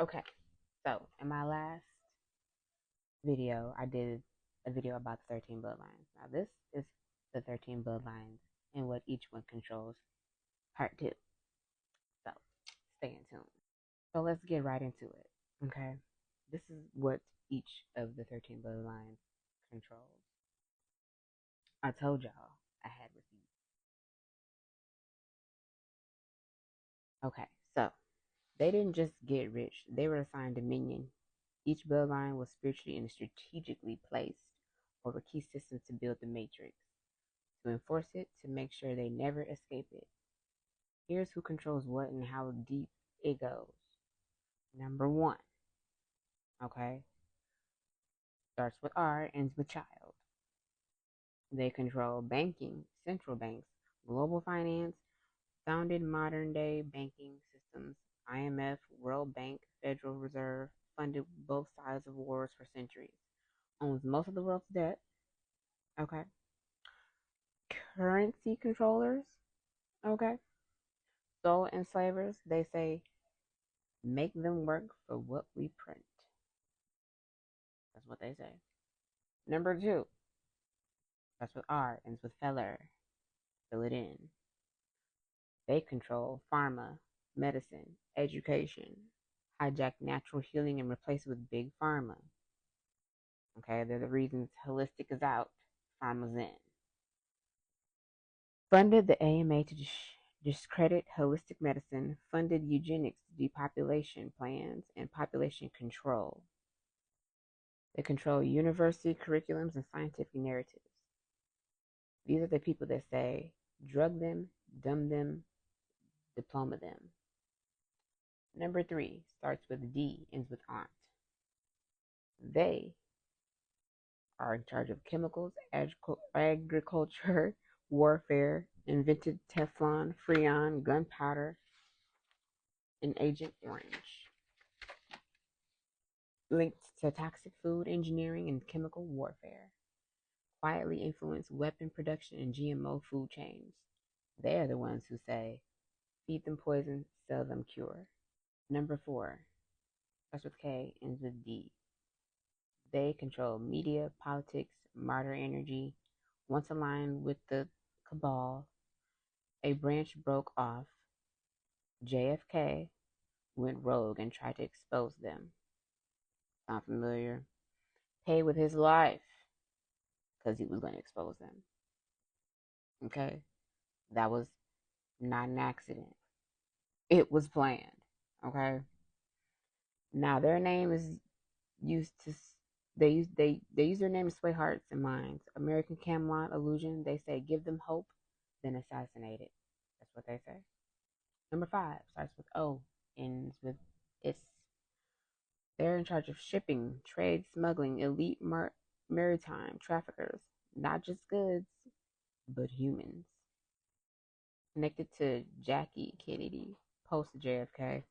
Okay, so in my last video, I did a video about the 13 bloodlines. Now, this is the 13 bloodlines and what each one controls, part two. So, stay in tune. So, let's get right into it. Okay, this is what each of the 13 bloodlines controls. I told y'all I had receipts. Okay, so they didn't just get rich, they were assigned dominion. Each bloodline was spiritually and strategically placed over key systems to build the matrix, to enforce it, to make sure they never escape it. Here's who controls what and how deep it goes. Number one, okay, starts with R, ends with child. They control banking, central banks, global finance, founded modern day banking systems, IMF, World Bank, Federal Reserve, funded both sides of wars for centuries, owns most of the world's debt, okay, currency controllers, okay, soul enslavers, they say, make them work for what we print. That's what they say. Number two, starts with R, ends with feller. Fill it in. They control pharma, medicine, education, hijack natural healing and replace it with big pharma. Okay, they're the reasons holistic is out, pharma's in. Funded the AMA to discredit holistic medicine, funded eugenics, depopulation plans, and population control. They control university curriculums and scientific narratives. These are the people that say, drug them, dumb them, diploma them. Number three starts with D, ends with aunt. They are in charge of chemicals, agriculture, warfare, invented Teflon, Freon, gunpowder, and Agent Orange. Linked to toxic food engineering and chemical warfare. Quietly influence weapon production and GMO food chains. They are the ones who say, feed them poison, sell them cure. Number four starts with K, ends with D. They control media, politics, martyr energy. Once aligned with the cabal, a branch broke off. JFK went rogue and tried to expose them. Sound familiar? Pay with his life because he was going to expose them. Okay? That was not an accident. It was planned. Okay? Now their name is used to they use their name to sway hearts and minds. American Camelot illusion. They say give them hope, then assassinate it. That's what they say. Number five starts with O, ends with S. They're in charge of shipping, trade, smuggling, elite maritime traffickers, not just goods, but humans. Connected to Jackie Kennedy, post JFK,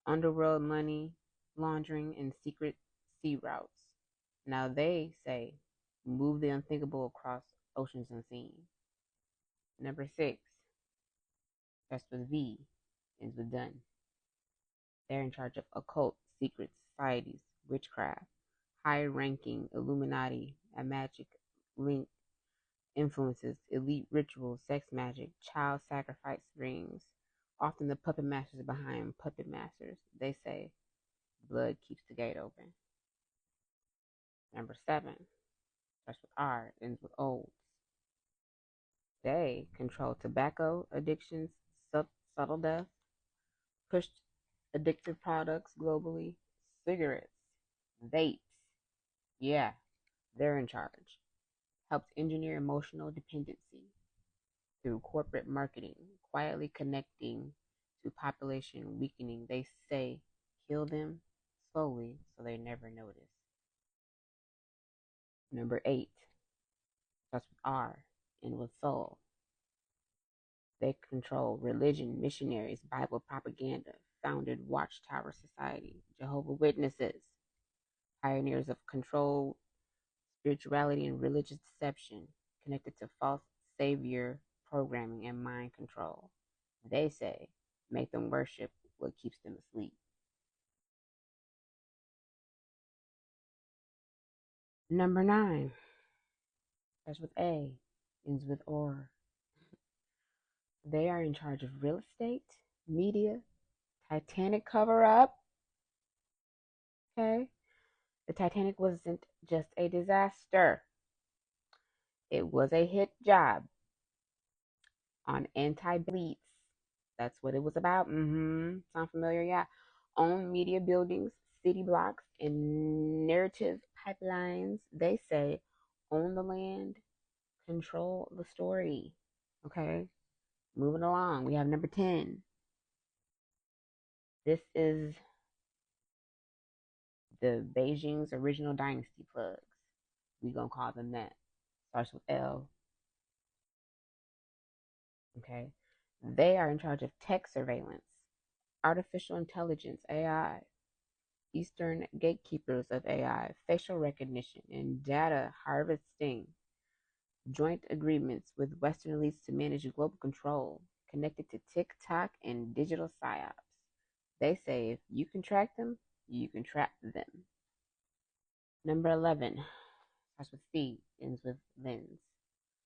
underworld money laundering, and secret sea routes. Now they say move the unthinkable across oceans unseen. Number six starts with V, ends with done. They're in charge of occult, secret societies, witchcraft, high ranking Illuminati, and magic link influences, elite rituals, sex magic, child sacrifice rings. Often the puppet masters behind puppet masters. They say blood keeps the gate open. Number seven starts with R, ends with olds. They control tobacco addictions, subtle death, pushed addictive products globally, cigarettes, vapes. Yeah, they're in charge. Helped engineer emotional dependency through corporate marketing, quietly connecting to population weakening. They say kill them slowly so they never notice. Number eight starts with R and with soul. They control religion, missionaries, Bible propaganda, founded Watchtower Society, Jehovah Witnesses, pioneers of controlled spirituality and religious deception, connected to false savior programming and mind control. They say make them worship what keeps them asleep. Number 9 starts with A, ends with or. They are in charge of real estate, media, Titanic cover up. Okay. The Titanic wasn't just a disaster, it was a hit job on anti elites. That's what it was about. Sound familiar? Yeah. Own media buildings, city blocks, and narrative pipelines. They say own the land, control the story. Okay. Moving along. We have number 10. This is the Beijing's original dynasty plugs. We gonna call them that. Starts with L. Okay. They are in charge of tech surveillance, artificial intelligence, AI, Eastern gatekeepers of AI, facial recognition, and data harvesting, joint agreements with Western elites to manage global control, connected to TikTok and digital psyops. They say if you can track them, you can trap them. Number 11 starts with C, ends with lens.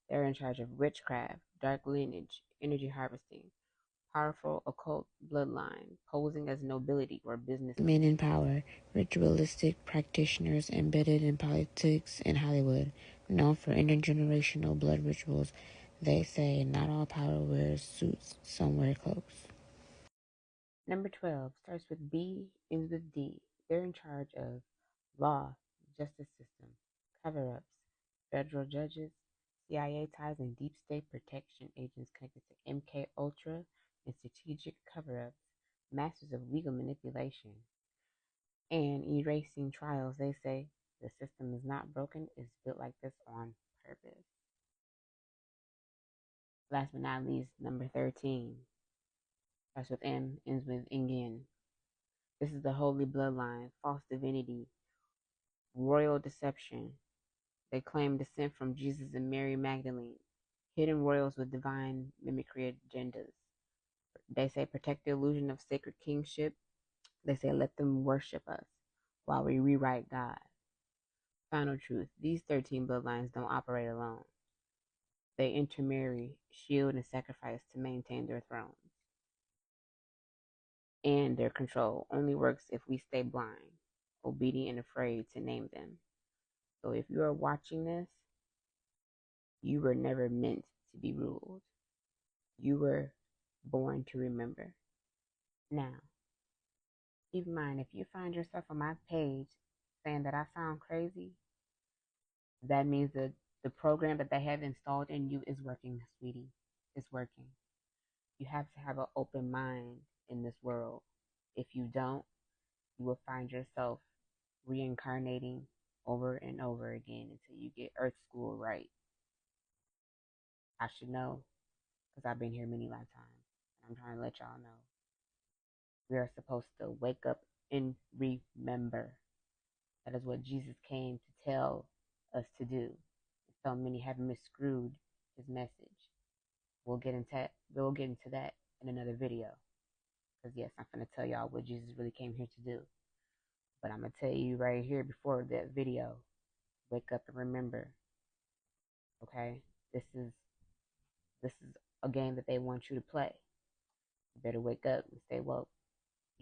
They're in charge of witchcraft, dark lineage, energy harvesting, powerful occult bloodline, posing as nobility or business men in power, ritualistic practitioners embedded in politics and Hollywood, known for intergenerational blood rituals. They say not all power wears suits, some wear cloaks. Number 12 starts with B, ends with D. They're in charge of law, justice system, cover ups, federal judges, CIA ties, and deep state protection agents connected to MK Ultra and strategic cover ups, masters of legal manipulation, and erasing trials. They say the system is not broken, it's built like this on purpose. Last but not least, number 13 starts with M, ends with Ingen. This is the holy bloodline, false divinity, royal deception. They claim descent from Jesus and Mary Magdalene, hidden royals with divine mimicry agendas. They say protect the illusion of sacred kingship. They say let them worship us while we rewrite God. Final truth, these 13 bloodlines don't operate alone. They intermarry, shield, and sacrifice to maintain their thrones. And their control only works if we stay blind, obedient, and afraid to name them. So if you are watching this, you were never meant to be ruled. You were born to remember. Now, keep in mind, if you find yourself on my page saying that I sound crazy, that means that the program that they have installed in you is working, sweetie. It's working. You have to have an open mind in this world. If you don't, you will find yourself reincarnating over and over again until you get Earth School right. I should know because I've been here many lifetimes. I'm trying to let y'all know. We are supposed to wake up and remember. That is what Jesus came to tell us to do. So many have misconstrued his message. We'll get into that in another video. Because yes, I'm gonna tell y'all what Jesus really came here to do. But I'm gonna tell you right here before that video. Wake up and remember. Okay? This is a game that they want you to play. You better wake up and stay woke.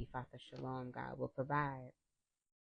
Ifata Shalom, God will provide.